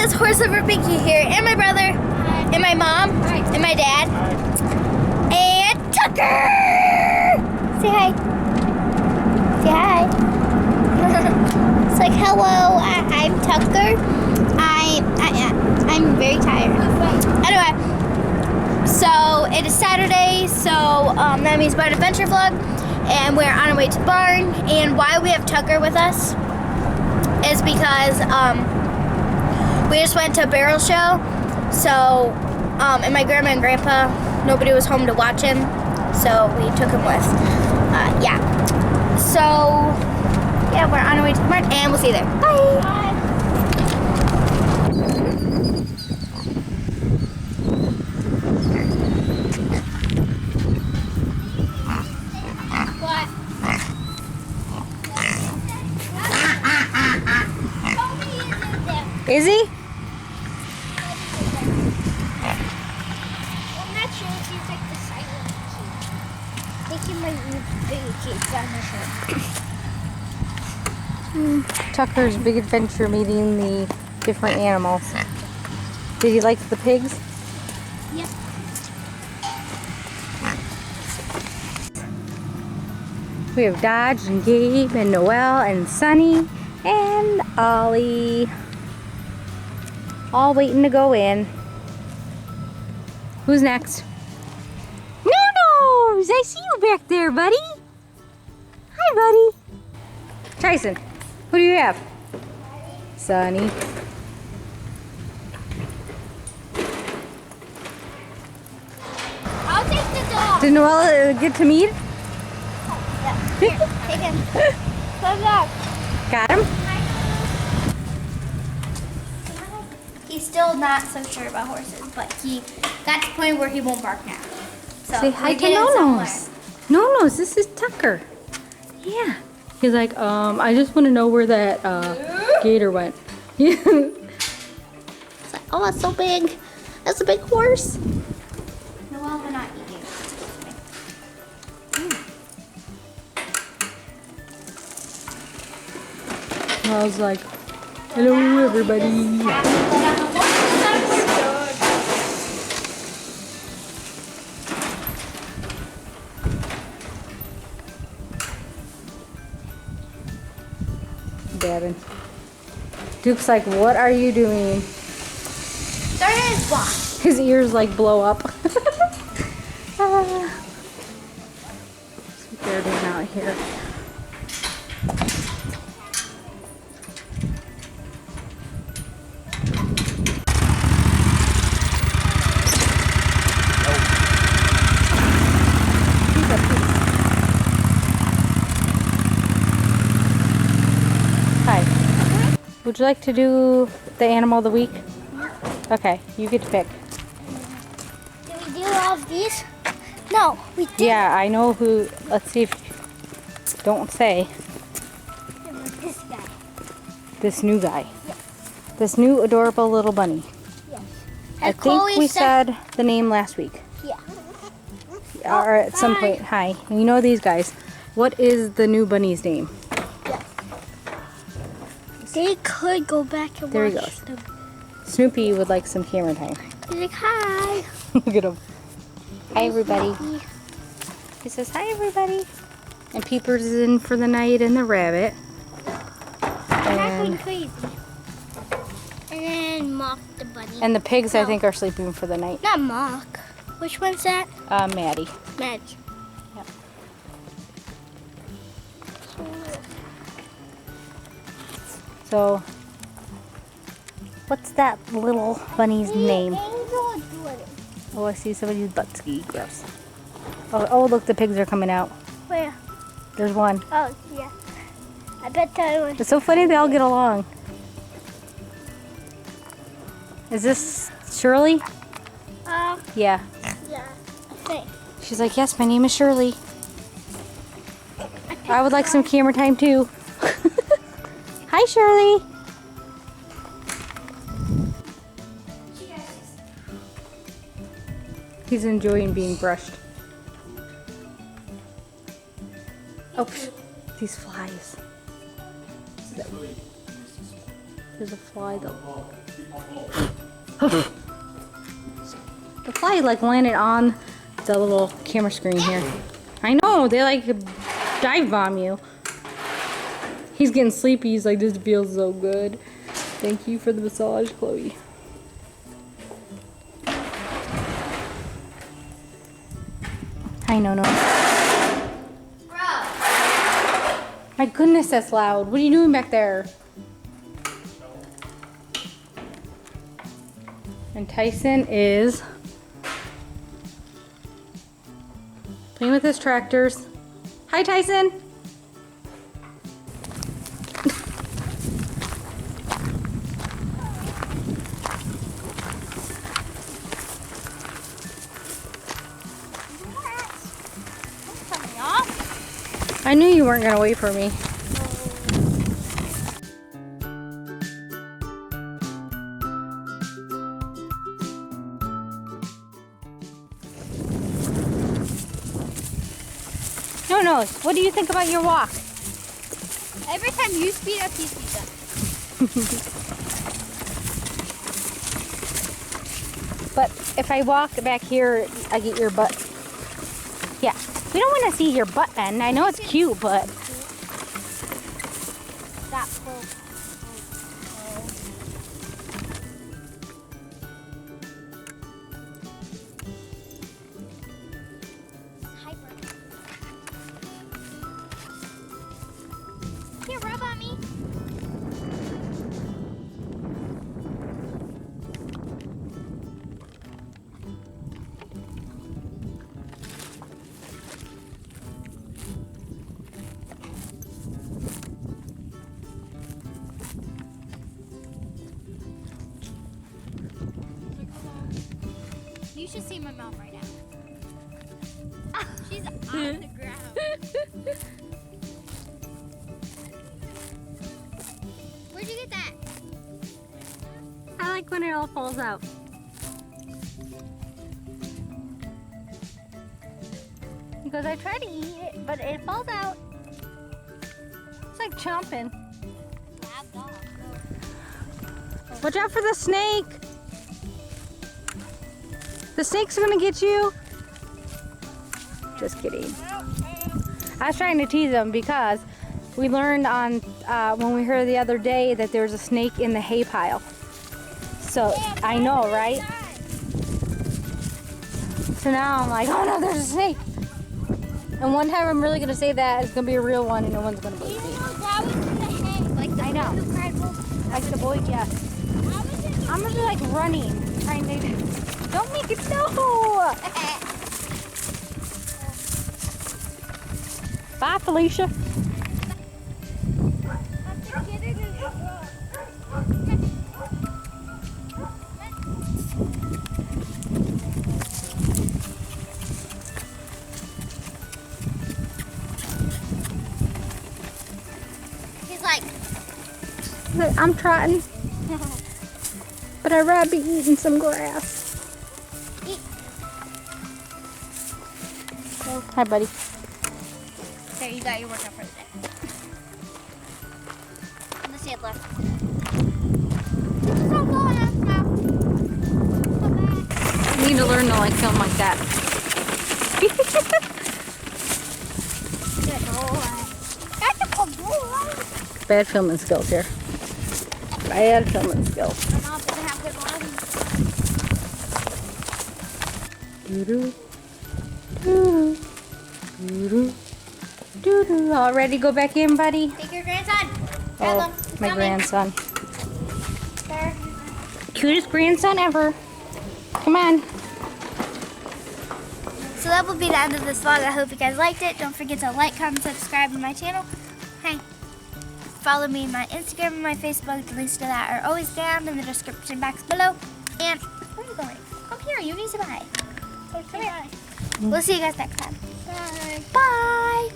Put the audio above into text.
guys, Horse Lover Pinky here, and my brother, and my mom, and my dad, and Tucker! Say hi. Say hi. It's like, hello, I'm Tucker. I'm very tired. Anyway, so it is Saturday, so that means Barn Adventure Vlog, and we're on our way to the barn. And why we have Tucker with us is because we just went to a barrel show, so and my grandma and grandpa, nobody was home to watch him, so we took him with. Yeah. So yeah, we're on our way to the barn, and we'll see you there. Bye. Bye. Is he? I'm not sure if he's like the silent kid. I think he might be big kids on the show. Tucker's Big Adventure meeting the different animals. Did he like the pigs? Yep. We have Dodge and Gabe and Noelle and Sunny and Ollie. All waiting to go in. Who's next? Nose! I see you back there, buddy. Hi, buddy. Tyson, who do you have? Sunny. I'll take the dog. Did Noelle get to meet? Yeah. Here, take him. Come back. Got him? He's still not so sure about horses, but he got to the point where he won't bark now. So Say hi we're to getting somewhere. No-Nose. No-Nose, this is Tucker. Yeah. He's like, I just want to know where that gator went. It's like, oh, it's so big. That's a big horse. Noelle, we're not eating. I was like, hello everybody. Davin. Duke's like, what are you doing? There is one. His ears like blow up. They're doing out here. Hi. Would you like to do the animal of the week? Okay, you get to pick. Did we do all of these? No, we did. Yeah, I know who. Let's see if. Don't say. It was this guy. This new guy. Yes. This new adorable little bunny. Yes. I And think Chloe we said the name last week. Yeah. Or at some hi. point. Hi. You know these guys. What is the new bunny's name? They could go back and There he watch goes. them. Snoopy would like some camera time. He's like, hi. Look at him. Hi everybody. Snoopy. He says hi everybody. And Peepers is in for the night and the rabbit. I'm not going And, crazy. And then Mock the bunny. and the pigs I No. think are sleeping for the night. Not Mock. Which one's that? Maddie. Madge. Yep. So, what's that little bunny's name? Oh, I see somebody's butt ski. Gross. Oh, look, the pigs are coming out. Where? There's one. Oh, yeah. I bet that was. It's so funny they all get along. Is this Shirley? Yeah. Yeah, I think. She's like, yes, my name is Shirley. I would like some camera time too. Hi, Shirley. He's enjoying being brushed. Oh, these flies. There's a fly though. The fly like landed on the little camera screen here. I know, they like dive bomb you. He's getting sleepy. He's like, this feels so good. Thank you for the massage, Chloe. Hi, no. My goodness, that's loud. What are you doing back there? And Tyson is playing with his tractors. Hi, Tyson. I knew you weren't gonna wait for me. No, what do you think about your walk? Every time you speed up, he speeds up. But if I walk back here, I get your butt. Yeah, we don't want to see your butt end. I know it's cute, but That pull. Here, rub on me. You should see my mom right now. She's on the ground. Where'd you get that? I like when it all falls out. Because I try to eat it, but it falls out. It's like chomping. Lab dog. Watch out for the snake. The snake's gonna get you. Just kidding. I was trying to tease him because we learned on when we heard the other day that there's a snake in the hay pile. So I know, right? So now I'm like, oh no, there's a snake. And one time I'm really gonna say that it's gonna be a real one and no one's gonna believe me. That was in the hay. Like the I know. boy who cried wolf. Like the boy, yes. How was it? I'm gonna be like running, trying to. Don't make it no. Bye, Felicia. He's like, I'm trotting, but I'd rather be eating some grass. eat. Hi, buddy. There, you got your workout for the day. Let's see it left. Stop going up now. Come back. I need to learn to like film like that. Good boy. That's a good boy. Bad filming skills here. Bad filming skills. My mom doesn't have good lighting. Doo-doo. Doo-doo. Doo-doo. Doo-doo. All ready to go back in, buddy? Take your grandson. Oh, my grandson. There. Cutest grandson ever. Come on. So that will be the end of this vlog. I hope you guys liked it. Don't forget to like, comment, subscribe to my channel. Hey, follow me on my Instagram and my Facebook. The links to that are always down in the description box below. And where are you going? Come here. You need to buy. Come here. We'll see you guys next time. Bye. Bye.